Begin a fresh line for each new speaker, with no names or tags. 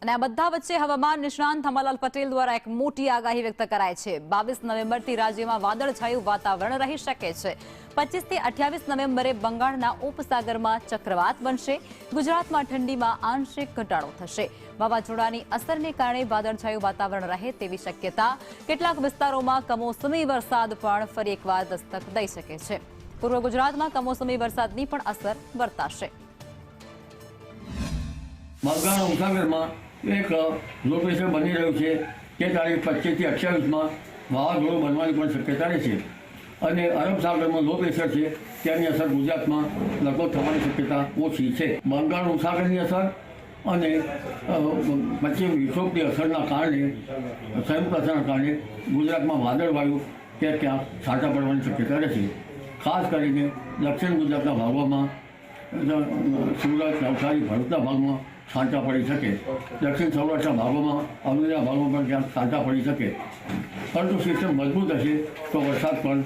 અને આ બધા વચ્ચે હવામાન નિષ્ણાંત થમાલાલ પટેલ દ્વારા એક મોટી આગાહી વ્યક્ત કરાઈ છે। 22 નવેમ્બરથી રાજ્યમાં વાદળછાયું વાતાવરણ રહી શકે છે। 25 થી 28 નવેમ્બરે બંગાળના ઉપસાગરમાં ચક્રવાત બનશે। ગુજરાતમાં ઠંડીમાં આંશિક ઘટાડો થશે। વાવાઝોડાની અસરને કારણે વાદળછાયું વાતાવરણ રહે તેવી શક્યતા। કેટલાક વિસ્તારોમાં કમોસમી વરસાદ પણ ફરી એકવાર દસ્તક દઈ શકે છે। પૂર્વ ગુજરાતમાં કમોસમી વરસાદની પણ અસર વર્તાશે।
બંગાળના ઉપસાગરમાં એક લો પ્રેશર બની રહ્યું છે તે તારીખ 25 થી 28 માં વાવાઝોડું બનવાની પણ શક્યતા રહે છે અને અરબ સાગરમાં લો પ્રેશર છે તેની અસર ગુજરાતમાં લગભગ થવાની શક્યતા ઓછી છે। બંગાળ ઉપસાગરની અસર અને પશ્ચિમ વિક્ષોભની અસરના કારણે સંયુક્ત અસરના કારણે ગુજરાતમાં વાદળવાયુ ક્યાં છાંટા પડવાની શક્યતા રહેશે। ખાસ કરીને દક્ષિણ ગુજરાતના ભાગોમાં સુરત નવસારી ભરૂચના ભાગમાં છાંટા પડી શકે। દક્ષિણ સૌરાષ્ટ્રના ભાગોમાં અમરેલીના ભાગોમાં પણ ક્યાંક છાંટા પડી શકે। પરંતુ સિસ્ટમ મજબૂત હશે તો વરસાદ પણ